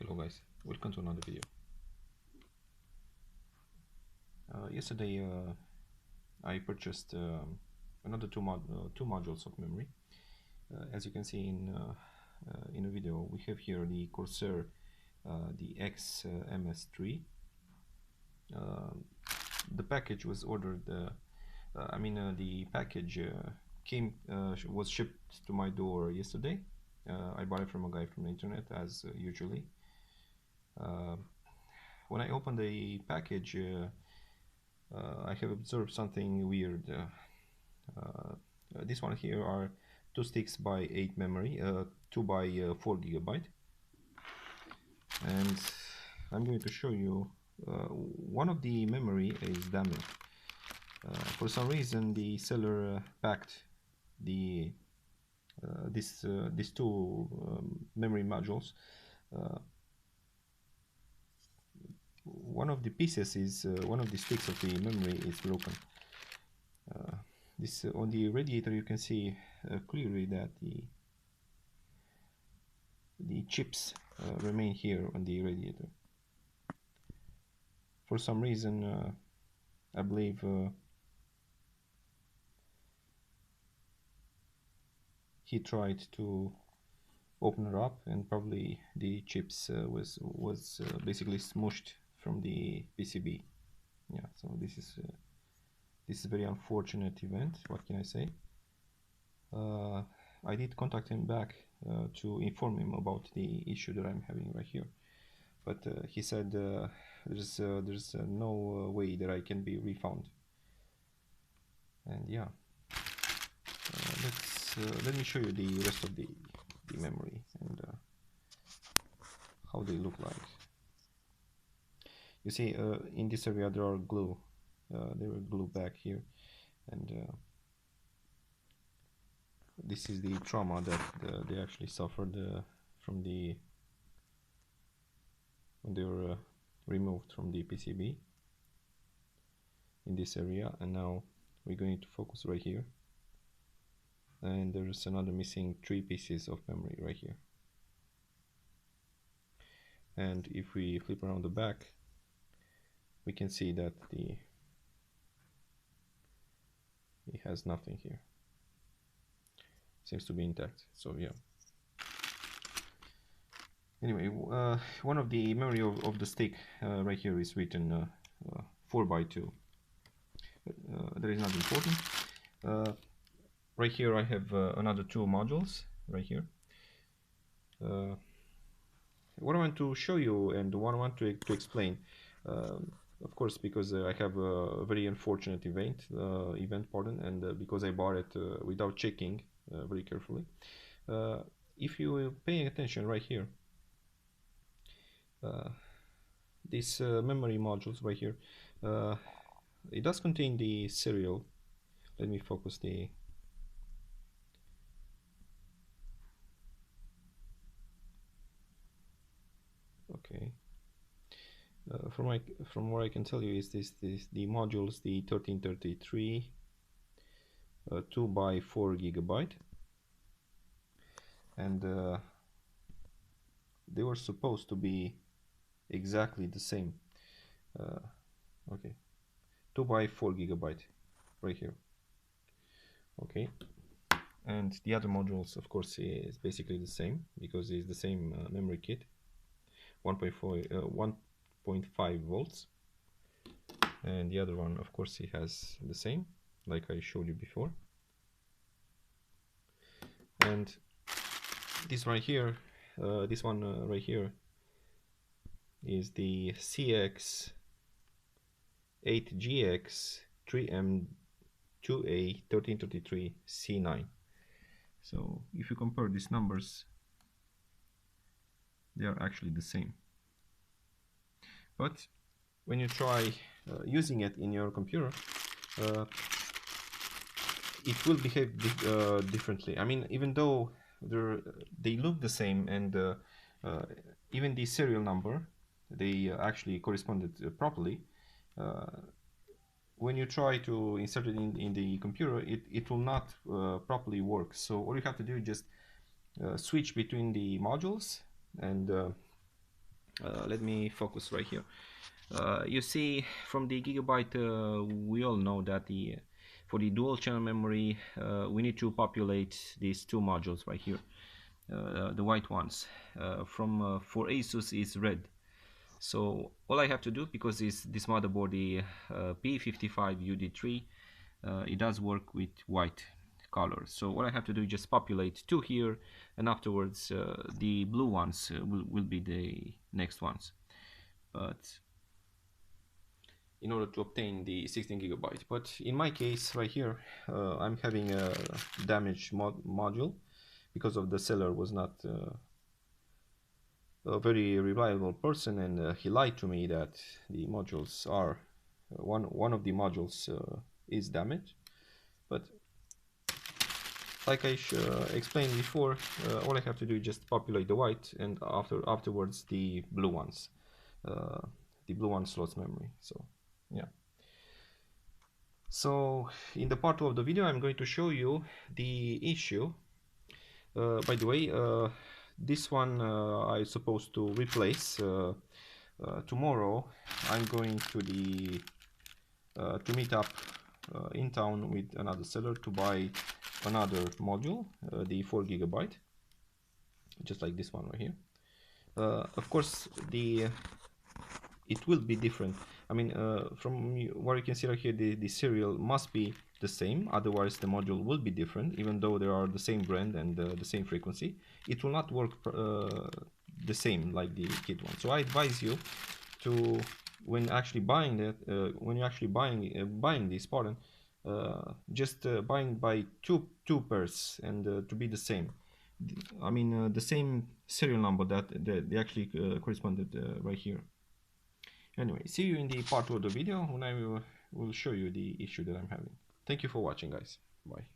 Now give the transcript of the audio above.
Hello guys, welcome to another video. Yesterday I purchased another two modules of memory. As you can see in the video, we have here the Corsair, the XMS3. The package was ordered. The package was shipped to my door yesterday. I bought it from a guy from the internet, as usually. When I opened the package, I have observed something weird. This one here are 2 sticks by 8 memory, 2 by 4 GB, and I'm going to show you one of the memory is damaged. For some reason, the seller packed the these two memory modules. One of the pieces is one of the sticks of the memory is broken. This on the radiator you can see clearly that the chips remain here on the radiator. For some reason, I believe he tried to open it up, and probably the chips was basically smushed from the PCB. Yeah, so this is a very unfortunate event. What can I say? I did contact him back to inform him about the issue that I'm having right here, but he said there's no way that I can be refunded. And yeah, let me show you the rest of the memory and how they look like. You see, in this area there are glue. There are glue back here, and this is the trauma that they actually suffered from when they were removed from the PCB in this area. And now we're going to focus right here, and there's another missing 3 pieces of memory right here. And if we flip around the back, we can see that it has nothing here. Seems to be intact. So yeah. Anyway, one of the memory of the stick right here is written 4x2. That is not important. Right here I have another 2 modules right here. What I want to show you and what I want to explain, of course, because I have a very unfortunate event, and because I bought it without checking very carefully. If you paying attention right here, these memory modules right here, it does contain the serial. Let me focus the. Okay. From what I can tell you is the modules, the 1333, 2 by 4 GB, and they were supposed to be exactly the same. Okay, 2 by 4 GB right here. Okay, and the other modules, of course, is basically the same because it's the same memory kit. 1.5 volts, and the other one, of course, it has the same, like I showed you before. And this right here, this one right here is the CX8GX 3M2A 1333 C9. So if you compare these numbers, they are actually the same. But when you try using it in your computer, it will behave differently. I mean, even though they look the same, and even the serial number, they actually corresponded properly. When you try to insert it in the computer, it will not properly work. So all you have to do is just switch between the modules, and let me focus right here. You see, from the gigabyte, we all know that for the dual channel memory, we need to populate these two modules right here, the white ones. For Asus is red. So all I have to do, because this motherboard, the P55UD3, it does work with white color. So what I have to do is just populate two here, and afterwards the blue ones will be the next ones. But in order to obtain the 16 gigabyte. But in my case right here, I'm having a damaged module because of the seller was not a very reliable person, and he lied to me that the modules are one of the modules is damaged. But like I explained before, all I have to do is just populate the white, and afterwards the blue ones, the blue one slots memory. So yeah. So in the part 2 of the video, I'm going to show you the issue. By the way, this one I'm supposed to replace. Tomorrow I'm going to meet up in town with another seller to buy another module, the 4 gigabyte, just like this one right here. Of course, it will be different. I mean, from what you can see right here, the serial must be the same, otherwise the module will be different. Even though they are the same brand and the same frequency, it will not work the same like the kit one. So I advise you to, when actually buying that, when you're actually buying this part, just buying by two pairs, and to be the same. I mean, the same serial number that they actually corresponded right here. Anyway, see you in the part 2 of the video when I will show you the issue that I'm having. Thank you for watching, guys. Bye.